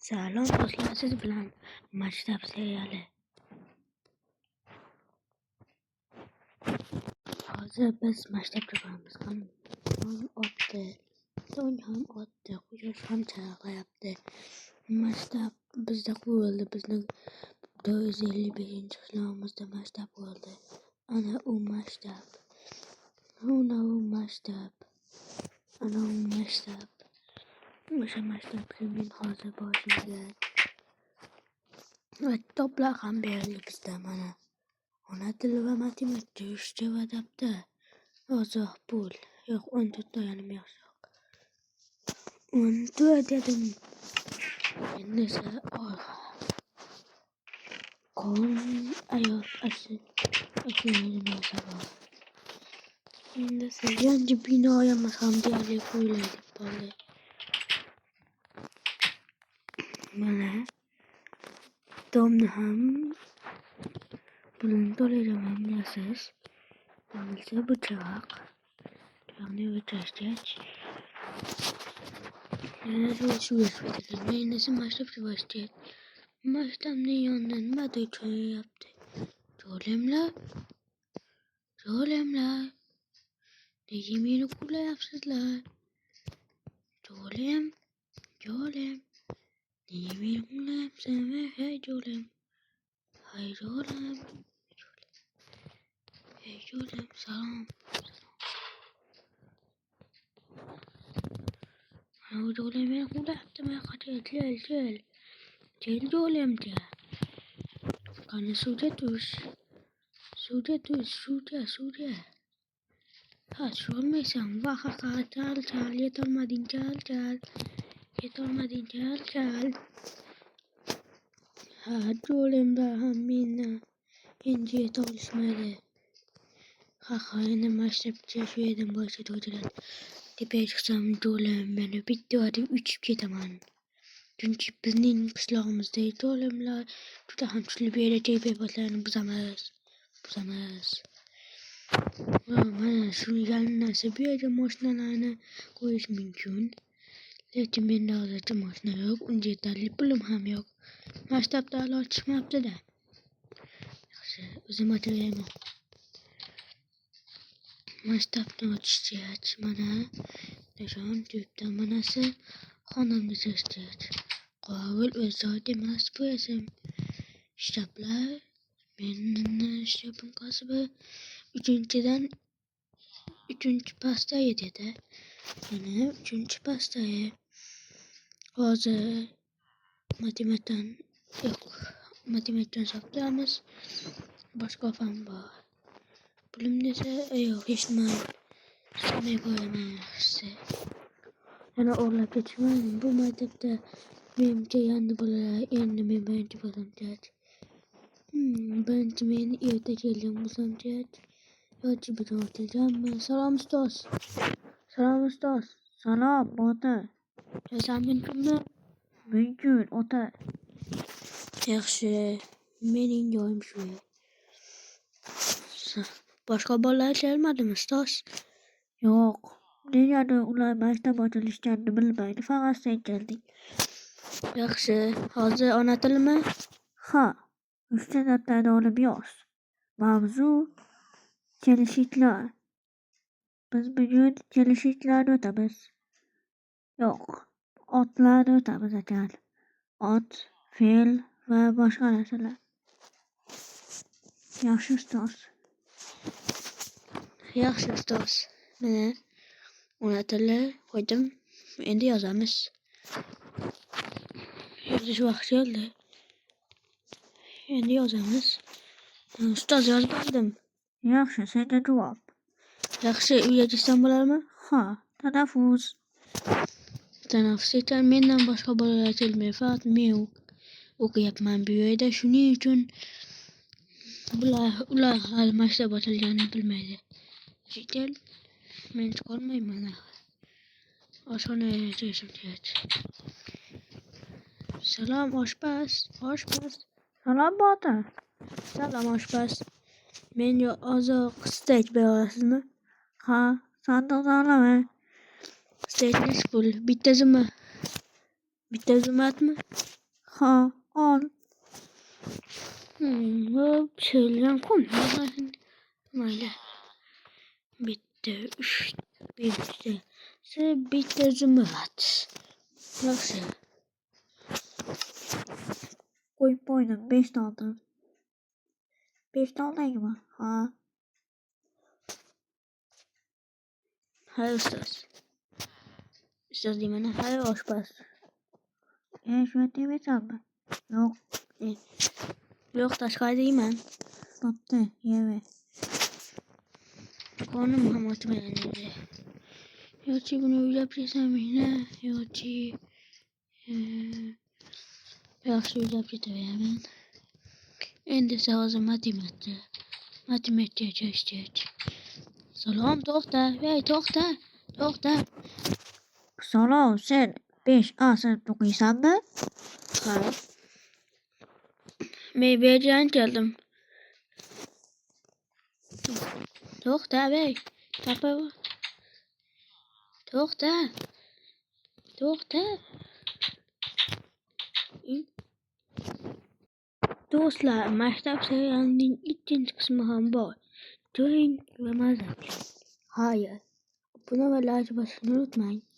Salom do'stlar, siz bilan Maktab seriali. Hozir biz maktabga boramiz. Ham otdi, so'ng ham otdi, quyosh ham chaqayapti. Maktab bizda qurildi. Bizning 455-qishlog'imizda maktab qurildi. Ana u maktab. Ana u maktab. Ana u maktab. O'sha maktabga men hozir borishim kerak. Va kitoblar ham berildi bizda mana. Ona tili va matematika, ruscha va daftar. Ozroq pul. Yo'q, 14 to'yanim yaxshiroq. 14 dedim. Endi esa qon ayol asli endi esa yangi binoyimiz ham deyarli qo'yiladi deb qoldi. Mana domni ham pulini to'layman bilasiz. Bo'lsa bıçak. Yani bıçak. Şu yapıyordum. Neyse başlayıp başlayacak. Baştan ne yandan madde çay yaptı. Çoğulemler. Ne yemeğini kula yapsızlar. Çoğulem. Ne yemeğini kula yapsın ve hey çoğulem. Hey çoğulem. Salam. أنا جولة من أقول حتى ما قتل جولة متى كان سودتوش ها شو ما يسمى واخا تعال يطول مدين تعال ها جولة مدا همينا إنجي طول شماله أنا ما شفت شيء دم باش توجد تبي تسمع جولة bitti hadi 3 ketaman. Çünkü bizim kışlağımızda dolemler tutan bir yere teype batlarını buzamaz. Ama şu yanına bir yere maşinalarına koyuş mümkün. Lakin ben de hazırda maşina yok. Önce dalli pulum ham yok. Maktabda hala çıkmaptı da. O zaman hatırlayamam. Maktabdan açacağız bana. Nişan tüpten manası hanımda seçeceğiz. Kavul özel demez bu isim. Kitaplar benim kitapım kasabı. Üçüncü pastayı dedi. Yani üçüncü pastayı. Hazır matematikten saptığımız başka fan var. Bölümde ise yok hiç mal. Sana koyamazsın. Yani orla geçmem. Bu mektepte benim yandı bulalar. Benim bence bulamcağız. Bence beni irte geldim bulamcağız. Yolcu bir ortacağım. Salam ustas. Salam otur. Sen mümkün mümkün otur. Yaxşı. Menin yoyum şu. Başka balalar gelmedi mi ustas? Yok. Dünyada ular başta açılışlarını bilmeydi. Fakat sen geldin. Yaxşı. Hazır anlatılır mı? Ha. Üstte zaten olmuyoruz. Mavzu çelişikler. Biz bugün çelişikler ötemiz. Yok. Otlar ötemiz zaten. Ot, fil ve başka meseleler. Yaxşı ustas. Mene anlatılır koydum. Endi yazamız. Yazış vakti geldi. Endi yazamız. Ustaz yazmadım. Yaxşı, sende cevap. Yaxşı, uyacısan bular mı? Ha, telaffuz. Telaffuz eten menden başka balalar kelmeyi fakat men okuyapman bu yerda. Shuning uchun ular hali maktab ochilganini bilmaydi. Shekil men chiqolmayman. Oshxonaga chiqishim kerak. Salom oshpaz. Salom botir. Salom oshpaz. Menga oziq steak berasizmi? Ha, sandiqni olaman. Steak nechi pul? Bitta zumatmi? Ha, al. Hop söyleyeceğim konuşuyorlar şimdi. Böyle. Bitti. Bitti. Bitti zümrüt. Nasıl? Koy boyuna 5 aldın. 5 aldın mı? Ha. Hayır ustaz. Ustaz değil mi? Hayır hoşbaz. Şöyle değil mi sandın? Yok. Yok taş kaydı yemem. Battı. Yeme. Konum hamatı beğenildi. Yoki bunu öyle yapacağım yine. Yoki. Yaxşı öyle yapacağım ben. Endi sağızı matematiğe geçtik. Salam toxta. Hey toxta. Toxta. Sonra sen 5 A sınıfta okuyorsan mı? Ha. Meyveye geldim. Toxta bey. Kapı. Toxta. Toxta. Dostlar, məktəb serialının ikinci kısmı var. Görün ve mazak. Hayır. Buna ve like basmayı unutmayın.